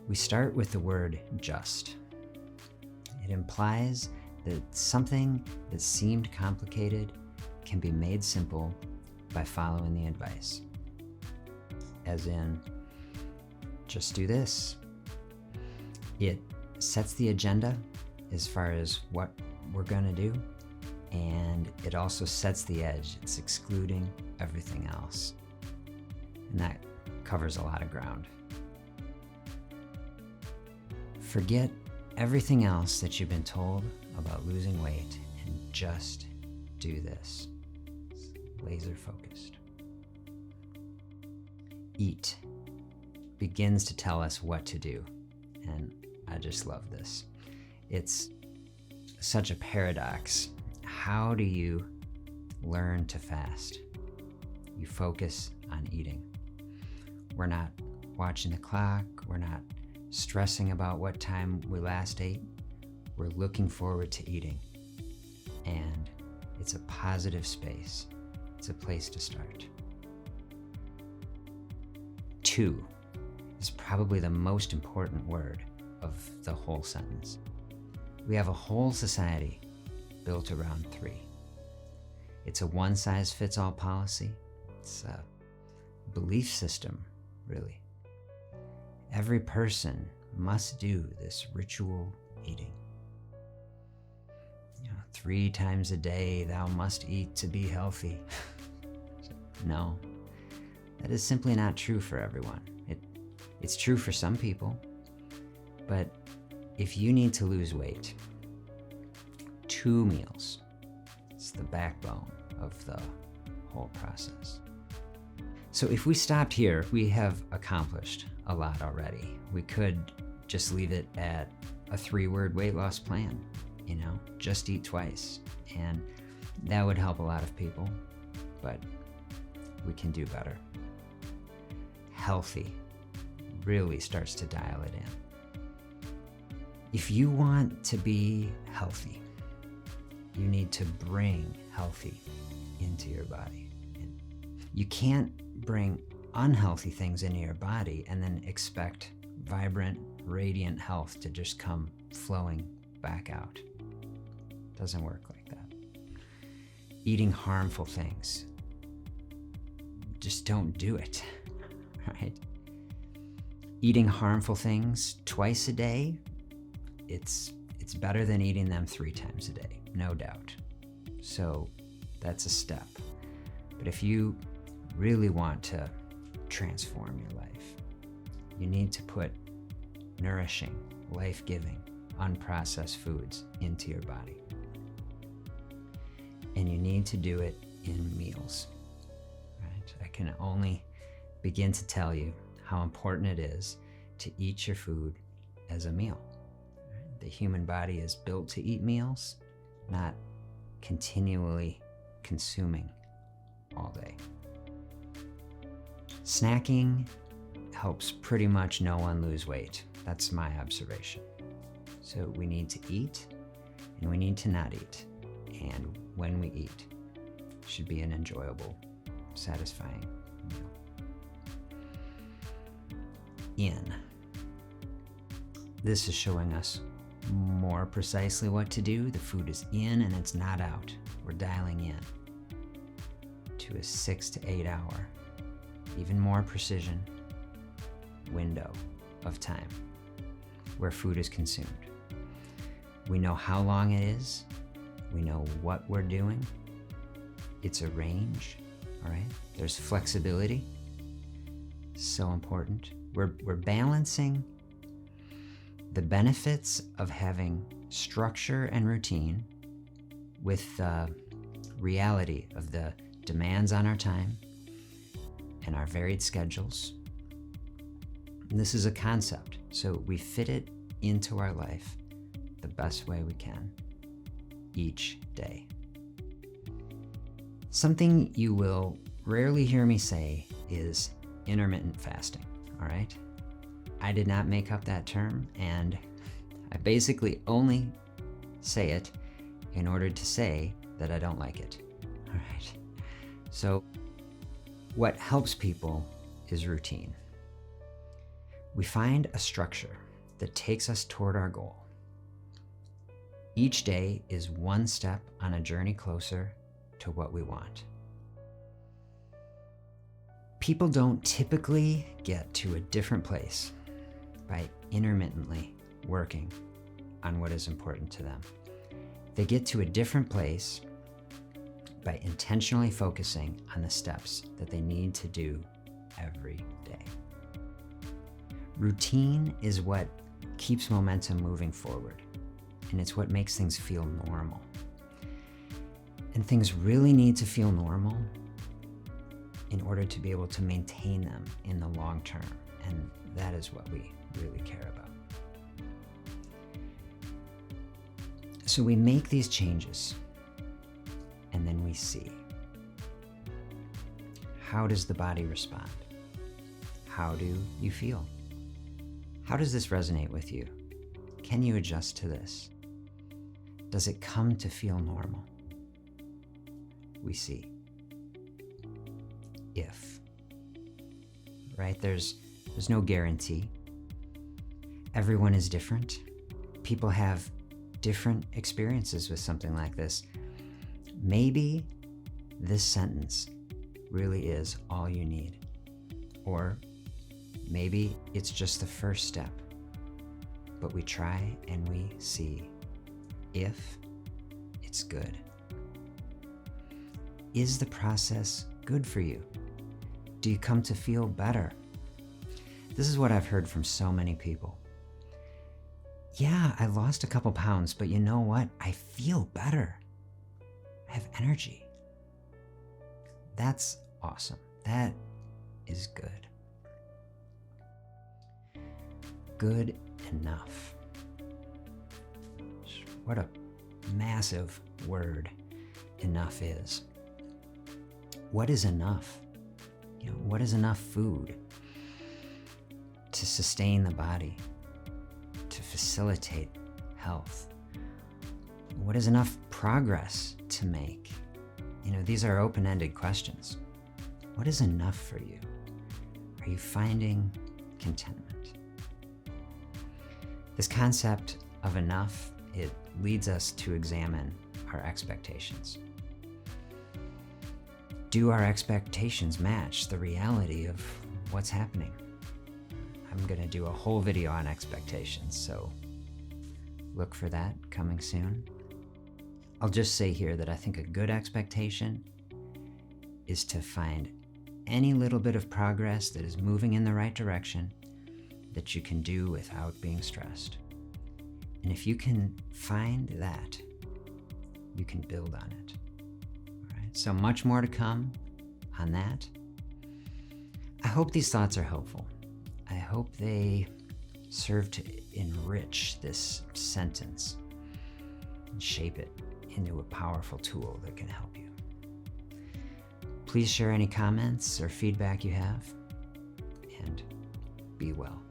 We start with the word just. It implies that something that seemed complicated can be made simple by following the advice. As in, just do this. It sets the agenda as far as what we're gonna do, and it also sets the edge. It's excluding everything else. And that covers a lot of ground. Forget everything else that you've been told about losing weight and just do this. Laser focused. Eat begins to tell us what to do, and I just love this. It's such a paradox. How do you learn to fast? You focus on eating. We're not watching the clock. We're not stressing about what time we last ate. We're looking forward to eating. And it's a positive space. It's a place to start. 2 is probably the most important word of the whole sentence. We have a whole society built around 3. It's a one-size-fits-all policy. It's a belief system, really. Every person must do this ritual eating. 3 times a day thou must eat to be healthy. No, that is simply not true for everyone. It's true for some people, but if you need to lose weight, 2 meals, it's the backbone of the whole process. So if we stopped here, we have accomplished a lot already. We could just leave it at a 3-word weight loss plan, just eat twice. And that would help a lot of people, but we can do better. Healthy really starts to dial it in. If you want to be healthy, you need to bring healthy into your body. And you can't bring unhealthy things into your body and then expect vibrant, radiant health to just come flowing back out. Doesn't work like that. Eating harmful things, just don't do it, right? Eating harmful things twice a day, it's better than eating them 3 times a day, no doubt. So that's a step. But if you really want to transform your life, you need to put nourishing, life-giving, unprocessed foods into your body. And you need to do it in meals, right? I can only begin to tell you how important it is to eat your food as a meal. The human body is built to eat meals, not continually consuming all day. Snacking helps pretty much no one lose weight. That's my observation. So we need to eat and we need to not eat. And when we eat, it should be an enjoyable, satisfying meal. This is showing us more precisely what to do. The food is in and it's not out. We're dialing in to a 6 to 8 hour, even more precision window of time where food is consumed. We know how long it is. We know what we're doing. It's a range, all right? There's flexibility, so important. We're balancing the benefits of having structure and routine with the reality of the demands on our time and our varied schedules. And this is a concept, so we fit it into our life the best way we can each day. Something you will rarely hear me say is intermittent fasting, all right? I did not make up that term, and I basically only say it in order to say that I don't like it, all right? So what helps people is routine. We find a structure that takes us toward our goal. Each day is one step on a journey closer to what we want. People don't typically get to a different place by intermittently working on what is important to them. They get to a different place by intentionally focusing on the steps that they need to do every day. Routine is what keeps momentum moving forward, and it's what makes things feel normal. And things really need to feel normal in order to be able to maintain them in the long term, and that is what we really care about. So we make these changes, and then we see. How does the body respond? How do you feel? How does this resonate with you? Can you adjust to this? Does it come to feel normal? We see. If. Right? There's no guarantee. Everyone is different. People have different experiences with something like this. Maybe this sentence really is all you need. Or maybe it's just the first step. But we try and we see if it's good. Is the process good for you? Do you come to feel better? This is what I've heard from so many people. Yeah, I lost a couple pounds, but you know what? I feel better. I have energy. That's awesome. That is good. Good enough. What a massive word enough is. What is enough? What is enough food to sustain the body, to facilitate health? What is enough progress to make? These are open-ended questions. What is enough for you? Are you finding contentment? This concept of enough, it leads us to examine our expectations. Do our expectations match the reality of what's happening? I'm going to do a whole video on expectations, so look for that coming soon. I'll just say here that I think a good expectation is to find any little bit of progress that is moving in the right direction that you can do without being stressed. And if you can find that, you can build on it. All right, so much more to come on that. I hope these thoughts are helpful. I hope they serve to enrich this sentence and shape it into a powerful tool that can help you. Please share any comments or feedback you have, and be well.